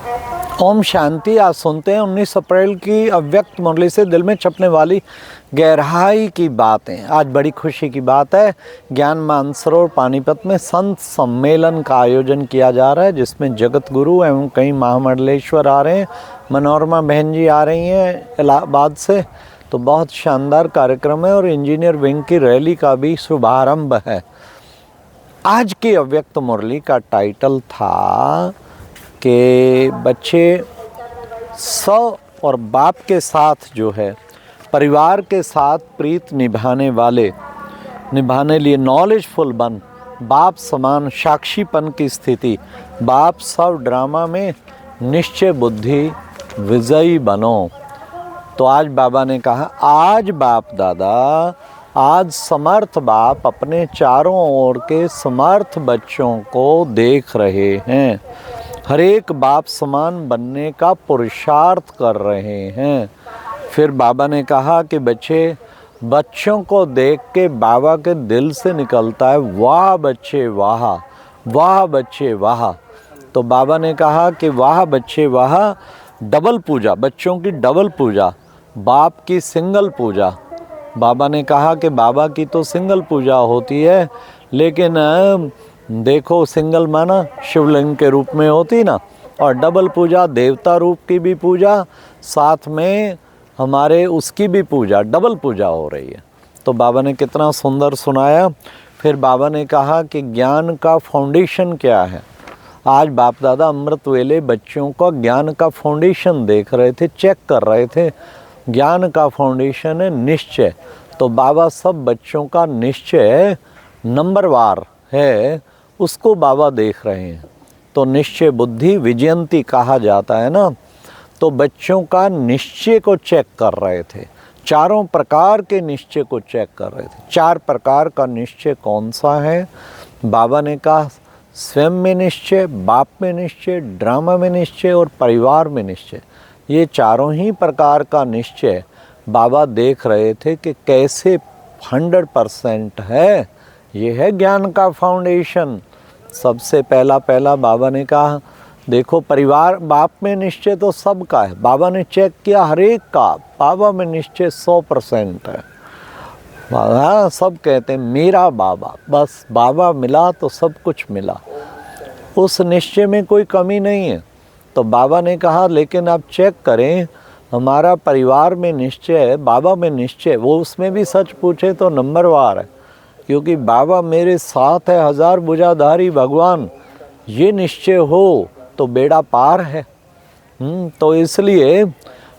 ओम शांति। आज सुनते हैं 19 अप्रैल की अव्यक्त मुरली से दिल में छपने वाली गहराई की बातें। आज बड़ी खुशी की बात है, ज्ञान मानसरोवर पानीपत में संत सम्मेलन का आयोजन किया जा रहा है, जिसमें जगत गुरु एवं कई महामंडलेश्वर आ रहे हैं। मनोरमा बहन जी आ रही हैं इलाहाबाद से, तो बहुत शानदार कार्यक्रम है और इंजीनियर विंग की रैली का भी शुभारंभ है। आज की अव्यक्त मुरली का टाइटल था कि बच्चे सौ और बाप के साथ जो है परिवार के साथ प्रीत निभाने लिए नॉलेजफुल बन, बाप समान साक्षीपन की स्थिति, बाप सब ड्रामा में निश्चय बुद्धि विजयी बनो। तो आज बाबा ने कहा, आज बाप दादा, आज समर्थ बाप अपने चारों ओर के समर्थ बच्चों को देख रहे हैं, हर एक बाप समान बनने का पुरुषार्थ कर रहे हैं। फिर बाबा ने कहा कि बच्चों को देख के बाबा के दिल से निकलता है, वाह बच्चे वाह, वाह बच्चे वाह। तो बाबा ने कहा कि वाह बच्चे वाह, डबल पूजा, बच्चों की डबल पूजा, बाप की सिंगल पूजा। बाबा ने कहा कि बाबा की तो सिंगल पूजा होती है, लेकिन देखो सिंगल माना शिवलिंग के रूप में होती ना, और डबल पूजा देवता रूप की भी पूजा, साथ में हमारे उसकी भी पूजा, डबल पूजा हो रही है। तो बाबा ने कितना सुंदर सुनाया। फिर बाबा ने कहा कि ज्ञान का फाउंडेशन क्या है। आज बाप दादा अमृत वेले बच्चों का ज्ञान का फाउंडेशन देख रहे थे, चेक कर रहे थे। ज्ञान का फाउंडेशन है निश्चय। तो बाबा सब बच्चों का निश्चय नंबरवार है, उसको बाबा देख रहे हैं। तो निश्चय बुद्धि विजयंती कहा जाता है ना, तो बच्चों का निश्चय को चेक कर रहे थे, चारों प्रकार के निश्चय को चेक कर रहे थे। 4 प्रकार का निश्चय कौन सा है? बाबा ने कहा स्वयं में निश्चय, बाप में निश्चय, ड्रामा में निश्चय और परिवार में निश्चय। ये चारों ही प्रकार का निश्चय बाबा देख रहे थे कि कैसे 100% है। ये है ज्ञान का फाउंडेशन। सबसे पहला बाबा ने कहा देखो परिवार, बाप में निश्चय तो सबका है। बाबा ने चेक किया हर एक का, बाबा में निश्चय 100% है। हाँ, सब कहते हैं मेरा बाबा, बस बाबा मिला तो सब कुछ मिला, उस निश्चय में कोई कमी नहीं है। तो बाबा ने कहा लेकिन आप चेक करें, हमारा परिवार में निश्चय है, बाबा में निश्चय, वो उसमें भी सच पूछे तो नंबरवार है, क्योंकि बाबा मेरे साथ है, 1000 भुजाधारी भगवान। ये निश्चय हो तो बेड़ा पार है। तो इसलिए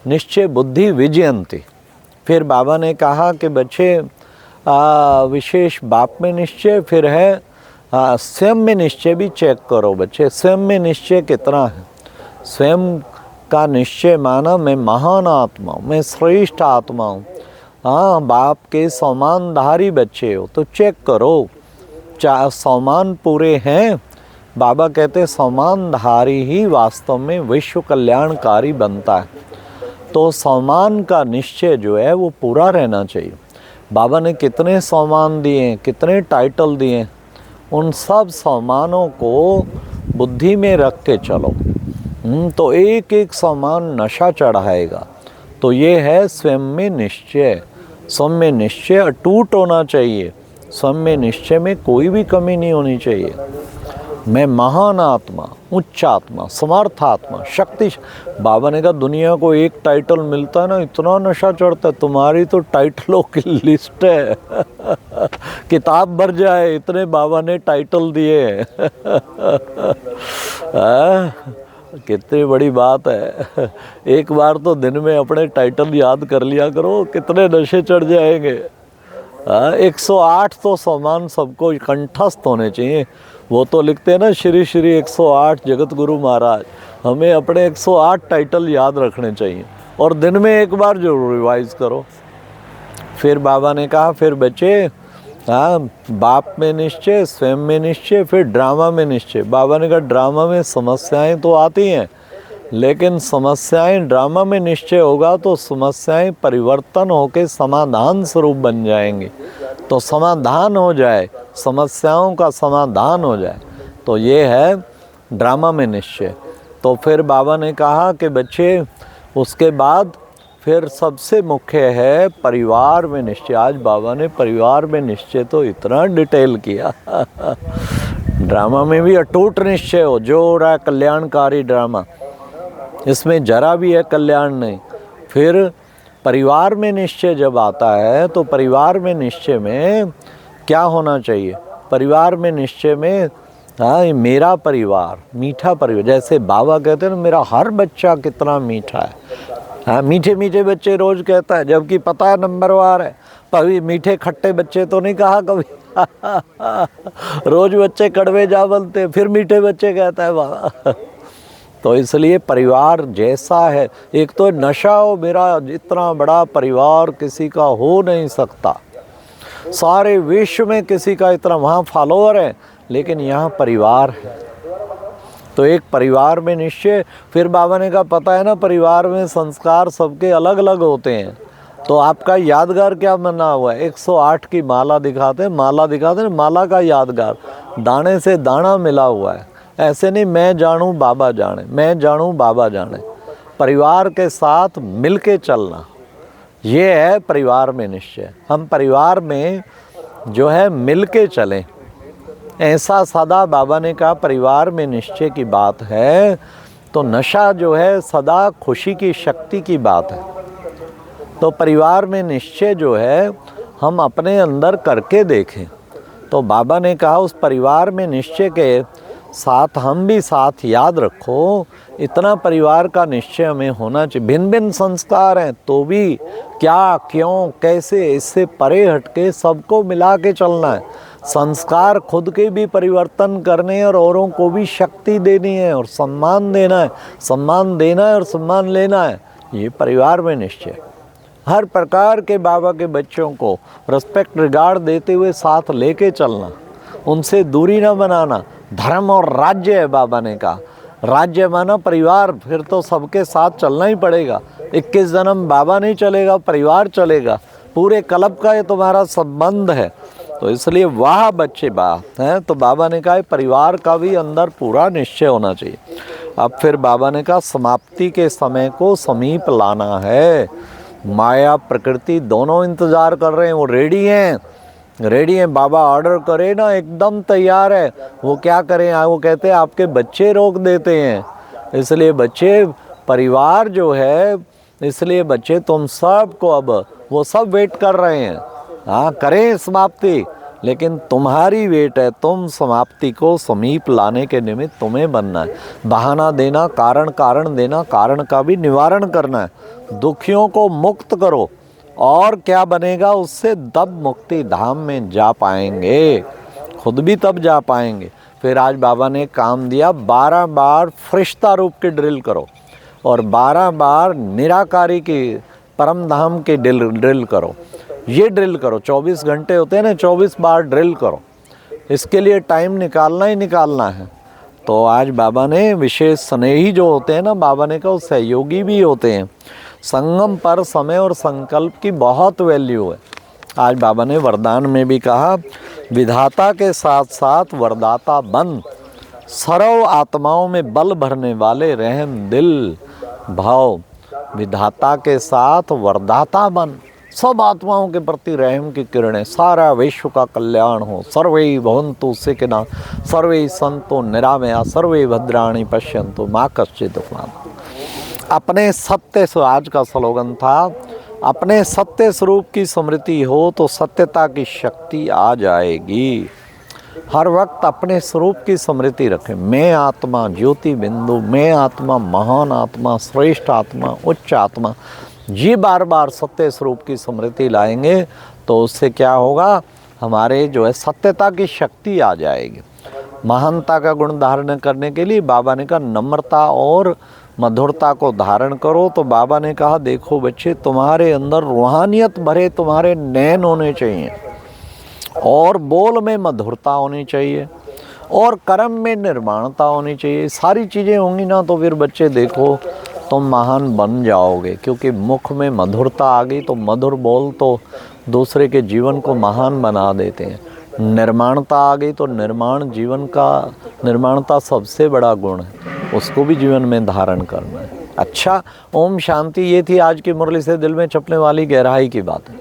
निश्चय बुद्धि विजयंती। फिर बाबा ने कहा कि बच्चे विशेष बाप में निश्चय, फिर है स्वयं में निश्चय भी चेक करो बच्चे, स्वयं में निश्चय कितना है। स्वयं का निश्चय माना मैं महान आत्मा हूँ, मैं श्रेष्ठ आत्मा हूँ। हाँ, बाप के सम्मानधारी बच्चे हो तो चेक करो, सम्मान पूरे हैं। बाबा कहते सम्मानधारी ही वास्तव में विश्व कल्याणकारी बनता है। तो सम्मान का निश्चय जो है वो पूरा रहना चाहिए। बाबा ने कितने सम्मान दिए, कितने टाइटल दिए, उन सब सम्मानों को बुद्धि में रख के चलो। तो एक एक सम्मान नशा चढ़ाएगा। तो ये है स्वयं में निश्चय। स्वयं में निश्चय अटूट होना चाहिए, स्वयं में निश्चय में कोई भी कमी नहीं होनी चाहिए। मैं महान आत्मा, उच्च आत्मा, समर्थ आत्मा, शक्ति। बाबा ने कहा दुनिया को एक टाइटल मिलता है ना, इतना नशा चढ़ता है, तुम्हारी तो टाइटलों की लिस्ट है किताब भर जाए, इतने बाबा ने टाइटल दिए कितनी बड़ी बात है। एक बार तो दिन में अपने टाइटल याद कर लिया करो, कितने नशे चढ़ जाएंगे। 108 तो सम्मान सबको कंठस्थ होने चाहिए। वो तो लिखते हैं ना श्री श्री 108 जगत गुरु महाराज। हमें अपने 108 टाइटल याद रखने चाहिए और दिन में एक बार जरूर रिवाइज करो। फिर बाबा ने कहा फिर बच्चे, हाँ, बाप में निश्चय, स्वयं में निश्चय, फिर ड्रामा में निश्चय। बाबा ने कहा ड्रामा में समस्याएं तो आती हैं, लेकिन समस्याएं ड्रामा में निश्चय होगा तो समस्याएं परिवर्तन होकर समाधान स्वरूप बन जाएंगी। तो समाधान हो जाए, समस्याओं का समाधान हो जाए, तो ये है ड्रामा में निश्चय। तो फिर बाबा ने कहा कि बच्चे उसके बाद फिर सबसे मुख्य है परिवार में निश्चय। आज बाबा ने परिवार में निश्चय तो इतना डिटेल किया ड्रामा में भी अटूट निश्चय हो, जो हो रहा है कल्याणकारी ड्रामा, इसमें जरा भी है कल्याण नहीं। फिर परिवार में निश्चय जब आता है तो परिवार में निश्चय में क्या होना चाहिए? परिवार में निश्चय में हाँ, मेरा परिवार मीठा परिवार, जैसे बाबा कहते हैं ना मेरा हर बच्चा कितना मीठा है। हाँ, मीठे मीठे बच्चे रोज कहता है, जबकि पता है नंबरवार है। कभी मीठे खट्टे बच्चे तो नहीं कहा कभी रोज बच्चे कड़वे जा बनते, फिर मीठे बच्चे कहता है बाबा तो इसलिए परिवार जैसा है, एक तो नशा हो, मेरा इतना बड़ा परिवार किसी का हो नहीं सकता, सारे विश्व में किसी का इतना, वहाँ फॉलोअर है लेकिन यहाँ परिवार है। तो एक परिवार में निश्चय। फिर बाबा ने कहा पता है ना परिवार में संस्कार सबके अलग अलग होते हैं, तो आपका यादगार क्या बना हुआ है? 108 की माला दिखाते हैं, माला का यादगार दाने से दाना मिला हुआ है। ऐसे नहीं मैं जानूं बाबा जाने, मैं जानूं बाबा जाने। परिवार के साथ मिलके चलना, ये है परिवार में निश्चय। हम परिवार में जो है मिलके चलें, ऐसा सदा बाबा ने कहा परिवार में निश्चय की बात है। तो नशा जो है सदा खुशी की शक्ति की बात है। तो परिवार में निश्चय जो है हम अपने अंदर करके देखें। तो बाबा ने कहा उस परिवार में निश्चय के साथ हम भी साथ याद रखो, इतना परिवार का निश्चय हमें होना चाहिए। भिन्न भिन्न संस्कार हैं तो भी क्या क्यों कैसे, इससे परे हटके सबको मिला के चलना है। संस्कार खुद के भी परिवर्तन करने और औरों को भी शक्ति देनी है और सम्मान देना है, सम्मान देना है और सम्मान लेना है। ये परिवार में निश्चय। हर प्रकार के बाबा के बच्चों को रिस्पेक्ट रिगार्ड देते हुए साथ लेके चलना, उनसे दूरी न बनाना। धर्म और राज्य है बाबा ने कहा, राज्य माना परिवार, फिर तो सबके साथ चलना ही पड़ेगा। 21 जन्म बाबा नहीं चलेगा, परिवार चलेगा, पूरे कल्प का ये तुम्हारा संबंध है। तो इसलिए वाह बच्चे बात हैं। तो बाबा ने कहा परिवार का भी अंदर पूरा निश्चय होना चाहिए। अब फिर बाबा ने कहा समाप्ति के समय को समीप लाना है। माया प्रकृति दोनों इंतजार कर रहे हैं, वो रेडी हैं। बाबा ऑर्डर करे ना एकदम तैयार है। वो क्या करें, वो कहते हैं आपके बच्चे रोक देते हैं। इसलिए बच्चे परिवार जो है, इसलिए बच्चे तुम सब को अब वो सब वेट कर रहे हैं। हाँ करें समाप्ति, लेकिन तुम्हारी वेट है। तुम समाप्ति को समीप लाने के निमित्त तुम्हें बनना है। बहाना देना, कारण देना, कारण का भी निवारण करना है। दुखियों को मुक्त करो और क्या बनेगा उससे? तब मुक्ति धाम में जा पाएंगे, खुद भी तब जा पाएंगे। फिर आज बाबा ने काम दिया, 12 बार फरिश्ता रूप की ड्रिल करो और 12 बार निराकारी की परम धाम की ड्रिल करो। ये ड्रिल करो, 24 घंटे होते हैं ना, 24 बार ड्रिल करो। इसके लिए टाइम निकालना ही निकालना है। तो आज बाबा ने विशेष स्नेही जो होते हैं ना, बाबा ने कहा वो सहयोगी भी होते हैं। संगम पर समय और संकल्प की बहुत वैल्यू है। आज बाबा ने वरदान में भी कहा विधाता के साथ साथ वरदाता बन, सर्व आत्माओं में बल भरने वाले रहम दिल भाव। विधाता के साथ वरदाता बन, सब आत्माओं के प्रति रहम की किरणें, सारा विश्व का कल्याण हो। सर्वे भवन्तु सुखिनः, सर्वे सन्तु निरामया, सर्वे भद्राणि पश्यन्तु मा कश्चित् दुःखभाग्। अपने सत्य से, आज का स्लोगन था, अपने सत्य स्वरूप की स्मृति हो तो सत्यता की शक्ति आ जाएगी। हर वक्त अपने स्वरूप की स्मृति रखें। मैं आत्मा ज्योति बिंदु, मैं आत्मा महान आत्मा, श्रेष्ठ आत्मा, उच्च आत्मा। ये बार बार सत्य स्वरूप की स्मृति लाएंगे तो उससे क्या होगा, हमारे जो है सत्यता की शक्ति आ जाएगी। महानता का गुण धारण करने के लिए बाबा ने कहा नम्रता और मधुरता को धारण करो। तो बाबा ने कहा देखो बच्चे, तुम्हारे अंदर रूहानियत भरे तुम्हारे नैन होने चाहिए और बोल में मधुरता होनी चाहिए और कर्म में निर्माणता होनी चाहिए। सारी चीज़ें होंगी ना तो फिर बच्चे देखो तुम महान बन जाओगे, क्योंकि मुख में मधुरता आ गई तो मधुर बोल तो दूसरे के जीवन को महान बना देते हैं। निर्माणता आ गई तो निर्माण जीवन का, निर्माणता सबसे बड़ा गुण है। उसको भी जीवन में धारण करना है। अच्छा, ओम शांति, ये थी आज की मुरली से दिल में छपने वाली गहराई की बात है।